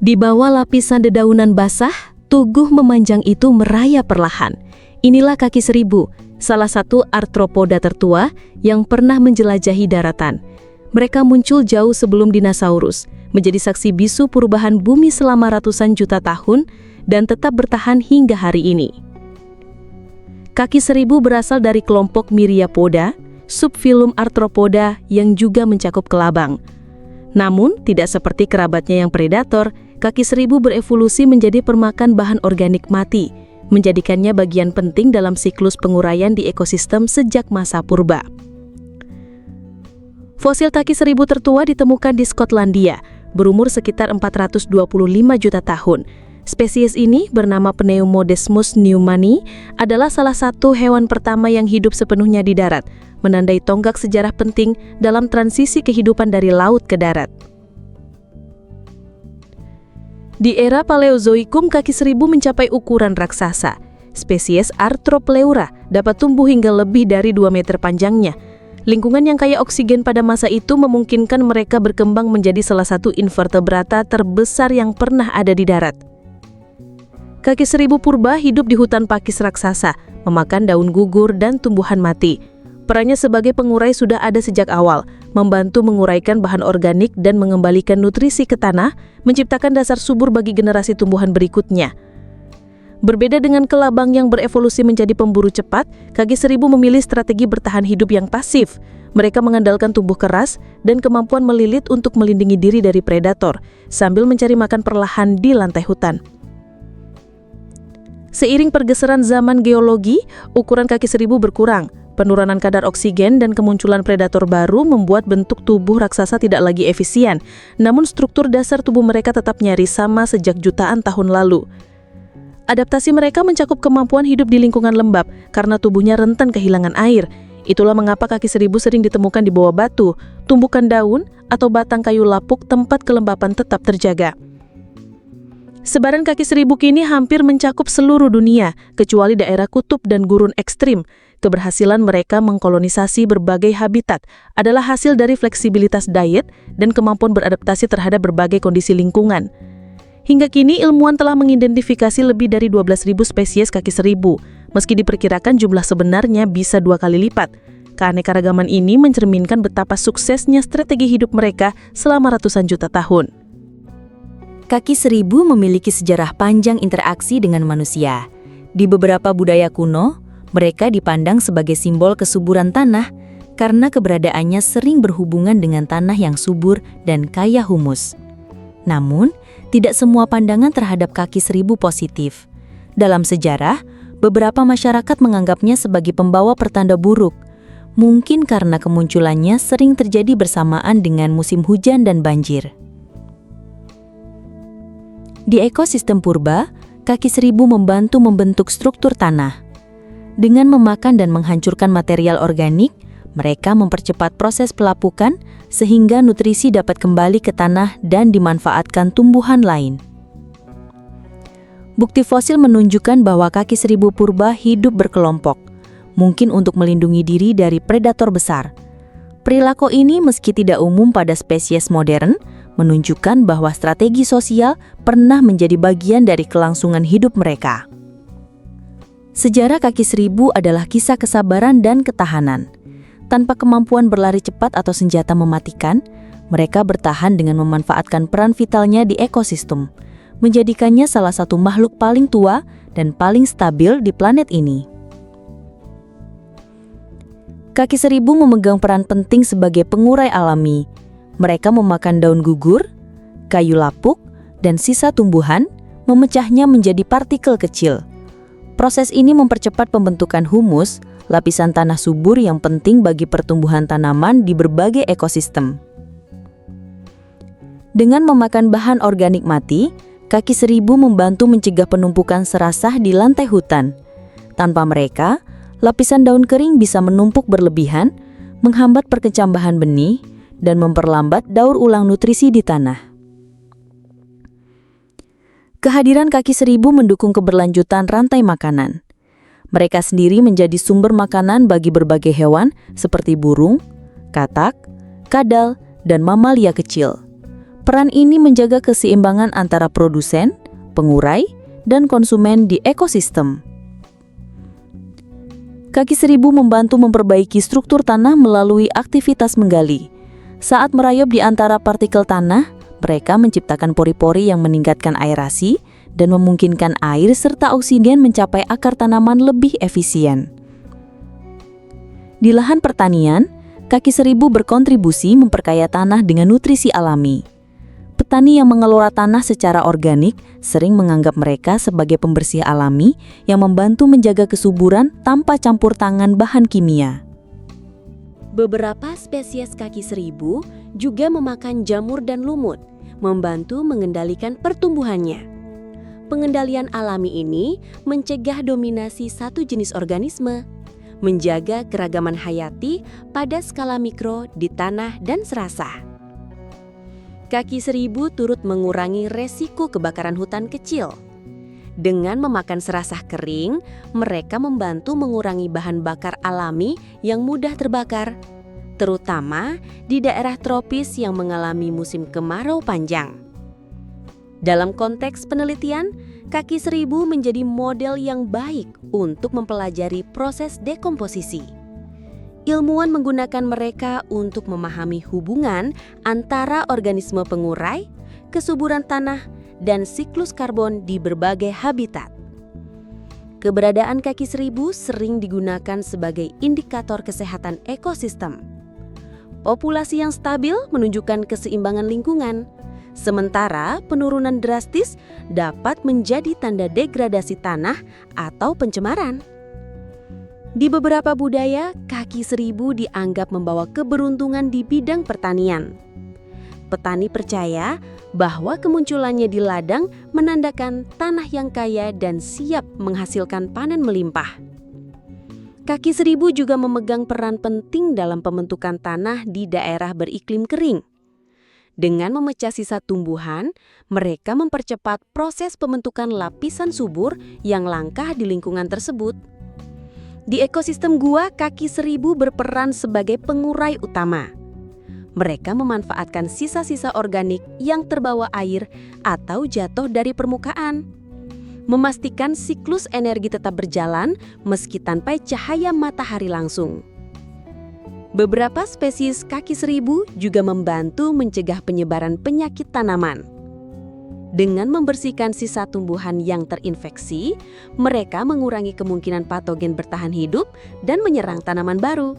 Di bawah lapisan dedaunan basah, tugu memanjang itu merayap perlahan. Inilah kaki seribu, salah satu arthropoda tertua yang pernah menjelajahi daratan. Mereka muncul jauh sebelum dinosaurus, menjadi saksi bisu perubahan bumi selama ratusan juta tahun dan tetap bertahan hingga hari ini. Kaki seribu berasal dari kelompok Myriapoda, subfilum Arthropoda yang juga mencakup kelabang. Namun, tidak seperti kerabatnya yang predator, kaki seribu berevolusi menjadi permakan bahan organik mati, menjadikannya bagian penting dalam siklus penguraian di ekosistem sejak masa purba. Fosil kaki seribu tertua ditemukan di Skotlandia, berumur sekitar 425 juta tahun. Spesies ini bernama Pneumodesmus newmani adalah salah satu hewan pertama yang hidup sepenuhnya di darat, menandai tonggak sejarah penting dalam transisi kehidupan dari laut ke darat. Di era Paleozoikum, kaki seribu mencapai ukuran raksasa. Spesies Arthropleura dapat tumbuh hingga lebih dari 2 meter panjangnya. Lingkungan yang kaya oksigen pada masa itu memungkinkan mereka berkembang menjadi salah satu invertebrata terbesar yang pernah ada di darat. Kaki seribu purba hidup di hutan pakis raksasa, memakan daun gugur dan tumbuhan mati. Perannya sebagai pengurai sudah ada sejak awal, membantu menguraikan bahan organik dan mengembalikan nutrisi ke tanah, menciptakan dasar subur bagi generasi tumbuhan berikutnya. Berbeda dengan kelabang yang berevolusi menjadi pemburu cepat, kaki seribu memilih strategi bertahan hidup yang pasif. Mereka mengandalkan tubuh keras dan kemampuan melilit untuk melindungi diri dari predator, sambil mencari makan perlahan di lantai hutan. Seiring pergeseran zaman geologi, ukuran kaki seribu berkurang. Penurunan kadar oksigen dan kemunculan predator baru membuat bentuk tubuh raksasa tidak lagi efisien, namun struktur dasar tubuh mereka tetap nyaris sama sejak jutaan tahun lalu. Adaptasi mereka mencakup kemampuan hidup di lingkungan lembab karena tubuhnya rentan kehilangan air. Itulah mengapa kaki seribu sering ditemukan di bawah batu, tumbukan daun, atau batang kayu lapuk tempat kelembapan tetap terjaga. Sebaran kaki seribu kini hampir mencakup seluruh dunia, kecuali daerah kutub dan gurun ekstrim. Keberhasilan mereka mengkolonisasi berbagai habitat adalah hasil dari fleksibilitas diet dan kemampuan beradaptasi terhadap berbagai kondisi lingkungan. Hingga kini ilmuwan telah mengidentifikasi lebih dari 12.000 spesies kaki seribu, meski diperkirakan jumlah sebenarnya bisa 2 kali lipat. Keanekaragaman ini mencerminkan betapa suksesnya strategi hidup mereka selama ratusan juta tahun. Kaki seribu memiliki sejarah panjang interaksi dengan manusia. Di beberapa budaya kuno, mereka dipandang sebagai simbol kesuburan tanah karena keberadaannya sering berhubungan dengan tanah yang subur dan kaya humus. Namun, tidak semua pandangan terhadap kaki seribu positif. Dalam sejarah, beberapa masyarakat menganggapnya sebagai pembawa pertanda buruk, mungkin karena kemunculannya sering terjadi bersamaan dengan musim hujan dan banjir. Di ekosistem purba, kaki seribu membantu membentuk struktur tanah. Dengan memakan dan menghancurkan material organik, mereka mempercepat proses pelapukan sehingga nutrisi dapat kembali ke tanah dan dimanfaatkan tumbuhan lain. Bukti fosil menunjukkan bahwa kaki seribu purba hidup berkelompok, mungkin untuk melindungi diri dari predator besar. Perilaku ini meski tidak umum pada spesies modern, menunjukkan bahwa strategi sosial pernah menjadi bagian dari kelangsungan hidup mereka. Sejarah kaki seribu adalah kisah kesabaran dan ketahanan. Tanpa kemampuan berlari cepat atau senjata mematikan, mereka bertahan dengan memanfaatkan peran vitalnya di ekosistem, menjadikannya salah satu makhluk paling tua dan paling stabil di planet ini. Kaki seribu memegang peran penting sebagai pengurai alami. Mereka memakan daun gugur, kayu lapuk, dan sisa tumbuhan, memecahnya menjadi partikel kecil. Proses ini mempercepat pembentukan humus, lapisan tanah subur yang penting bagi pertumbuhan tanaman di berbagai ekosistem. Dengan memakan bahan organik mati, kaki seribu membantu mencegah penumpukan serasah di lantai hutan. Tanpa mereka, lapisan daun kering bisa menumpuk berlebihan, menghambat perkecambahan benih, dan memperlambat daur ulang nutrisi di tanah. Kehadiran kaki seribu mendukung keberlanjutan rantai makanan. Mereka sendiri menjadi sumber makanan bagi berbagai hewan seperti burung, katak, kadal, dan mamalia kecil. Peran ini menjaga keseimbangan antara produsen, pengurai, dan konsumen di ekosistem. Kaki seribu membantu memperbaiki struktur tanah melalui aktivitas menggali. Saat merayap di antara partikel tanah, mereka menciptakan pori-pori yang meningkatkan aerasi dan memungkinkan air serta oksigen mencapai akar tanaman lebih efisien. Di lahan pertanian, kaki seribu berkontribusi memperkaya tanah dengan nutrisi alami. Petani yang mengelola tanah secara organik sering menganggap mereka sebagai pembersih alami yang membantu menjaga kesuburan tanpa campur tangan bahan kimia. Beberapa spesies kaki seribu juga memakan jamur dan lumut, membantu mengendalikan pertumbuhannya. Pengendalian alami ini mencegah dominasi satu jenis organisme, menjaga keragaman hayati pada skala mikro di tanah dan serasa. Kaki seribu turut mengurangi resiko kebakaran hutan kecil. Dengan memakan serasah kering, mereka membantu mengurangi bahan bakar alami yang mudah terbakar, terutama di daerah tropis yang mengalami musim kemarau panjang. Dalam konteks penelitian, kaki seribu menjadi model yang baik untuk mempelajari proses dekomposisi. Ilmuwan menggunakan mereka untuk memahami hubungan antara organisme pengurai, kesuburan tanah, dan siklus karbon di berbagai habitat. Keberadaan kaki seribu sering digunakan sebagai indikator kesehatan ekosistem. Populasi yang stabil menunjukkan keseimbangan lingkungan, sementara penurunan drastis dapat menjadi tanda degradasi tanah atau pencemaran. Di beberapa budaya, kaki seribu dianggap membawa keberuntungan di bidang pertanian. Petani percaya bahwa kemunculannya di ladang menandakan tanah yang kaya dan siap menghasilkan panen melimpah. Kaki seribu juga memegang peran penting dalam pembentukan tanah di daerah beriklim kering. Dengan memecah sisa tumbuhan, mereka mempercepat proses pembentukan lapisan subur yang langka di lingkungan tersebut. Di ekosistem gua, kaki seribu berperan sebagai pengurai utama. Mereka memanfaatkan sisa-sisa organik yang terbawa air atau jatuh dari permukaan, memastikan siklus energi tetap berjalan meski tanpa cahaya matahari langsung. Beberapa spesies kaki seribu juga membantu mencegah penyebaran penyakit tanaman. Dengan membersihkan sisa tumbuhan yang terinfeksi, mereka mengurangi kemungkinan patogen bertahan hidup dan menyerang tanaman baru.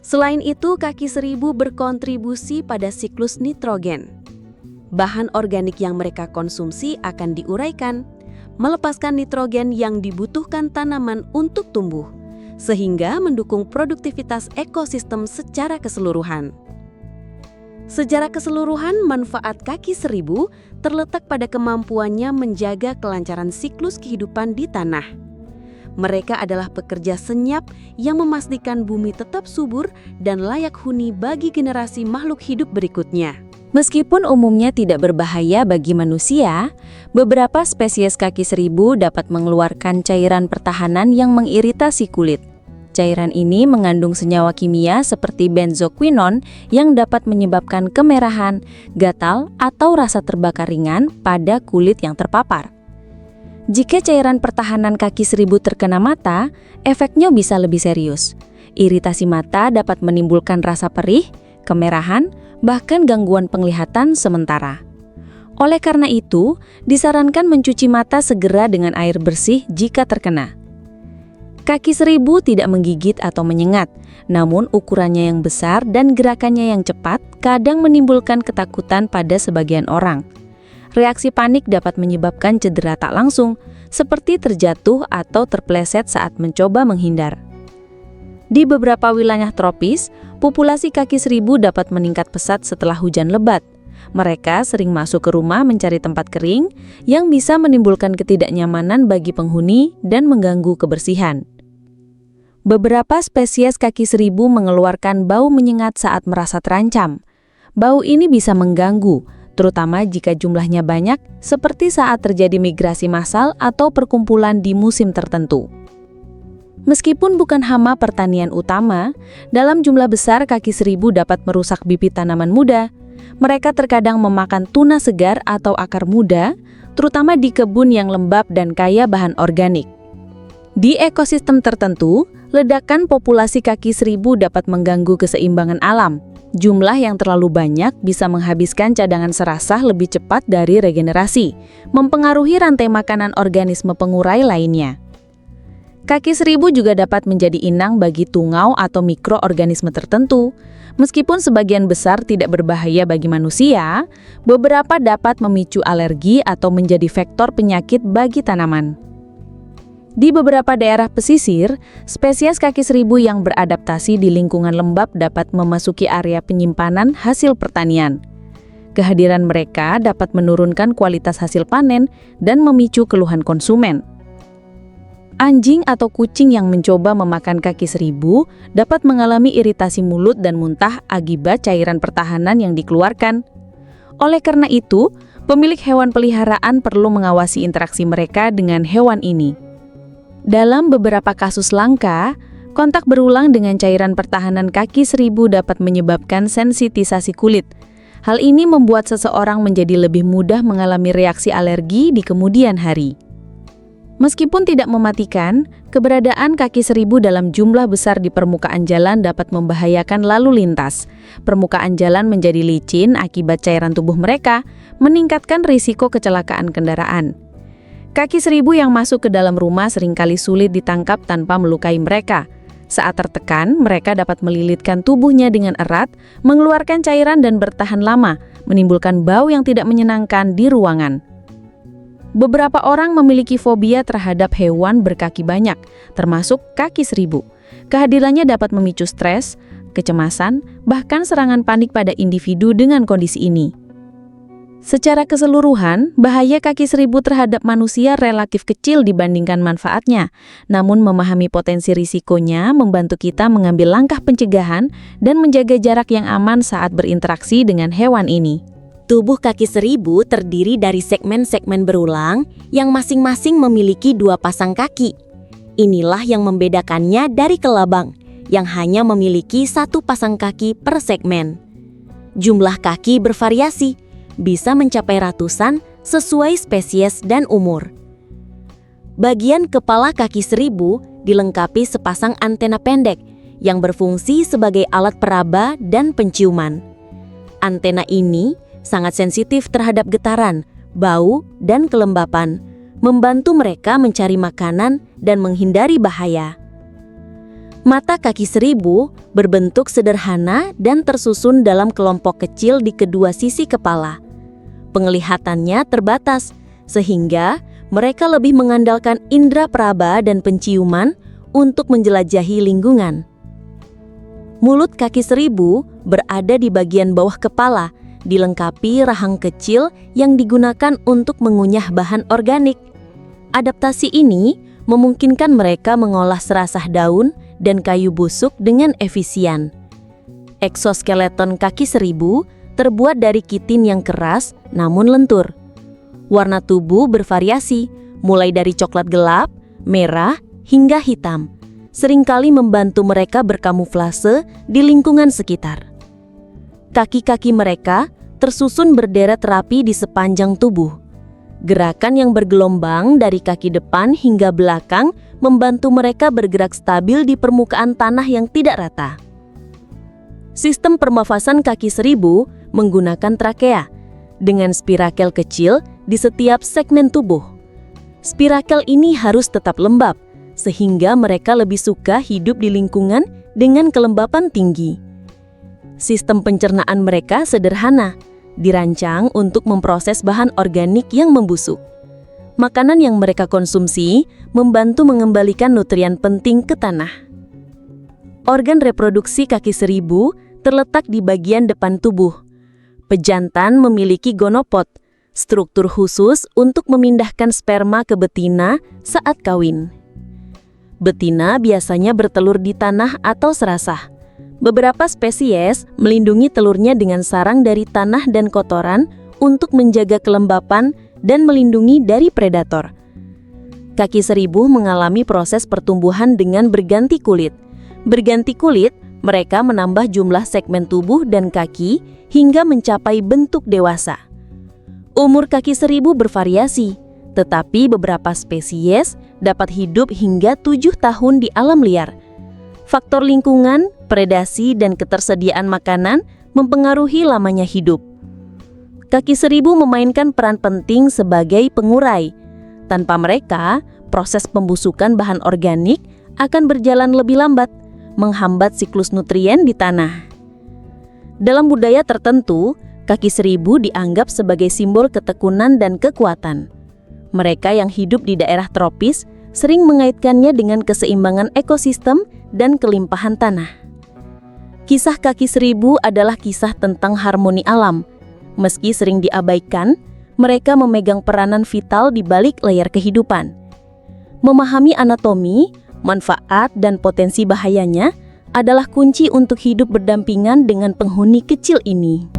Selain itu, kaki seribu berkontribusi pada siklus nitrogen. Bahan organik yang mereka konsumsi akan diuraikan, melepaskan nitrogen yang dibutuhkan tanaman untuk tumbuh, sehingga mendukung produktivitas ekosistem secara keseluruhan. Secara keseluruhan, manfaat kaki seribu terletak pada kemampuannya menjaga kelancaran siklus kehidupan di tanah. Mereka adalah pekerja senyap yang memastikan bumi tetap subur dan layak huni bagi generasi makhluk hidup berikutnya. Meskipun umumnya tidak berbahaya bagi manusia, beberapa spesies kaki seribu dapat mengeluarkan cairan pertahanan yang mengiritasi kulit. Cairan ini mengandung senyawa kimia seperti benzoquinon yang dapat menyebabkan kemerahan, gatal, atau rasa terbakar ringan pada kulit yang terpapar. Jika cairan pertahanan kaki seribu terkena mata, efeknya bisa lebih serius. Iritasi mata dapat menimbulkan rasa perih, kemerahan, bahkan gangguan penglihatan sementara. Oleh karena itu, disarankan mencuci mata segera dengan air bersih jika terkena. Kaki seribu tidak menggigit atau menyengat, namun ukurannya yang besar dan gerakannya yang cepat kadang menimbulkan ketakutan pada sebagian orang. Reaksi panik dapat menyebabkan cedera tak langsung, seperti terjatuh atau terpleset saat mencoba menghindar. Di beberapa wilayah tropis, populasi kaki seribu dapat meningkat pesat setelah hujan lebat. Mereka sering masuk ke rumah mencari tempat kering yang bisa menimbulkan ketidaknyamanan bagi penghuni dan mengganggu kebersihan. Beberapa spesies kaki seribu mengeluarkan bau menyengat saat merasa terancam. Bau ini bisa mengganggu, terutama jika jumlahnya banyak, seperti saat terjadi migrasi massal atau perkumpulan di musim tertentu. Meskipun bukan hama pertanian utama, dalam jumlah besar kaki seribu dapat merusak bibit tanaman muda, Mereka terkadang memakan tuna segar atau akar muda, terutama di kebun yang lembab dan kaya bahan organik. Di ekosistem tertentu, ledakan populasi kaki seribu dapat mengganggu keseimbangan alam. Jumlah yang terlalu banyak bisa menghabiskan cadangan serasah lebih cepat dari regenerasi, mempengaruhi rantai makanan organisme pengurai lainnya. Kaki seribu juga dapat menjadi inang bagi tungau atau mikroorganisme tertentu. Meskipun sebagian besar tidak berbahaya bagi manusia, beberapa dapat memicu alergi atau menjadi vektor penyakit bagi tanaman. Di beberapa daerah pesisir, spesies kaki seribu yang beradaptasi di lingkungan lembab dapat memasuki area penyimpanan hasil pertanian. Kehadiran mereka dapat menurunkan kualitas hasil panen dan memicu keluhan konsumen. Anjing atau kucing yang mencoba memakan kaki seribu dapat mengalami iritasi mulut dan muntah akibat cairan pertahanan yang dikeluarkan. Oleh karena itu, pemilik hewan peliharaan perlu mengawasi interaksi mereka dengan hewan ini. Dalam beberapa kasus langka, kontak berulang dengan cairan pertahanan kaki seribu dapat menyebabkan sensitisasi kulit. Hal ini membuat seseorang menjadi lebih mudah mengalami reaksi alergi di kemudian hari. Meskipun tidak mematikan, keberadaan kaki seribu dalam jumlah besar di permukaan jalan dapat membahayakan lalu lintas. Permukaan jalan menjadi licin akibat cairan tubuh mereka, meningkatkan risiko kecelakaan kendaraan. Kaki seribu yang masuk ke dalam rumah seringkali sulit ditangkap tanpa melukai mereka. Saat tertekan, mereka dapat melilitkan tubuhnya dengan erat, mengeluarkan cairan dan bertahan lama, menimbulkan bau yang tidak menyenangkan di ruangan. Beberapa orang memiliki fobia terhadap hewan berkaki banyak, termasuk kaki seribu. Kehadirannya dapat memicu stres, kecemasan, bahkan serangan panik pada individu dengan kondisi ini. Secara keseluruhan, bahaya kaki seribu terhadap manusia relatif kecil dibandingkan manfaatnya. Namun memahami potensi risikonya membantu kita mengambil langkah pencegahan dan menjaga jarak yang aman saat berinteraksi dengan hewan ini. Tubuh kaki seribu terdiri dari segmen-segmen berulang yang masing-masing memiliki 2 pasang kaki. Inilah yang membedakannya dari kelabang, yang hanya memiliki 1 pasang kaki per segmen. Jumlah kaki bervariasi, bisa mencapai ratusan sesuai spesies dan umur. Bagian kepala kaki seribu dilengkapi sepasang antena pendek yang berfungsi sebagai alat peraba dan penciuman. Antena ini sangat sensitif terhadap getaran, bau, dan kelembapan, membantu mereka mencari makanan dan menghindari bahaya. Mata kaki seribu berbentuk sederhana dan tersusun dalam kelompok kecil di kedua sisi kepala. Penglihatannya terbatas, sehingga mereka lebih mengandalkan indera peraba dan penciuman untuk menjelajahi lingkungan. Mulut kaki seribu berada di bagian bawah kepala, dilengkapi rahang kecil yang digunakan untuk mengunyah bahan organik. Adaptasi ini memungkinkan mereka mengolah serasah daun dan kayu busuk dengan efisien. Eksoskeleton kaki seribu terbuat dari kitin yang keras namun lentur. Warna tubuh bervariasi, mulai dari coklat gelap, merah, hingga hitam. Seringkali membantu mereka berkamuflase di lingkungan sekitar. Kaki-kaki mereka tersusun berderet rapi di sepanjang tubuh. Gerakan yang bergelombang dari kaki depan hingga belakang membantu mereka bergerak stabil di permukaan tanah yang tidak rata. Sistem pernafasan kaki seribu menggunakan trakea, dengan spirakel kecil di setiap segmen tubuh. Spirakel ini harus tetap lembab, sehingga mereka lebih suka hidup di lingkungan dengan kelembapan tinggi. Sistem pencernaan mereka sederhana, dirancang untuk memproses bahan organik yang membusuk. Makanan yang mereka konsumsi membantu mengembalikan nutrien penting ke tanah. Organ reproduksi kaki seribu terletak di bagian depan tubuh. Pejantan memiliki gonopod, struktur khusus untuk memindahkan sperma ke betina saat kawin. Betina biasanya bertelur di tanah atau serasah. Beberapa spesies melindungi telurnya dengan sarang dari tanah dan kotoran untuk menjaga kelembapan dan melindungi dari predator. Kaki seribu mengalami proses pertumbuhan dengan berganti kulit. Berganti kulit Mereka menambah jumlah segmen tubuh dan kaki hingga mencapai bentuk dewasa. Umur kaki seribu bervariasi, tetapi beberapa spesies dapat hidup hingga 7 tahun di alam liar. Faktor lingkungan, predasi, dan ketersediaan makanan mempengaruhi lamanya hidup. Kaki seribu memainkan peran penting sebagai pengurai. Tanpa mereka, proses pembusukan bahan organik akan berjalan lebih lambat, menghambat siklus nutrien di tanah. Dalam budaya tertentu, kaki seribu dianggap sebagai simbol ketekunan dan kekuatan. Mereka yang hidup di daerah tropis sering mengaitkannya dengan keseimbangan ekosistem dan kelimpahan tanah. Kisah kaki seribu adalah kisah tentang harmoni alam. Meski sering diabaikan, mereka memegang peranan vital di balik layar kehidupan. Memahami anatomi, manfaat, dan potensi bahayanya adalah kunci untuk hidup berdampingan dengan penghuni kecil ini.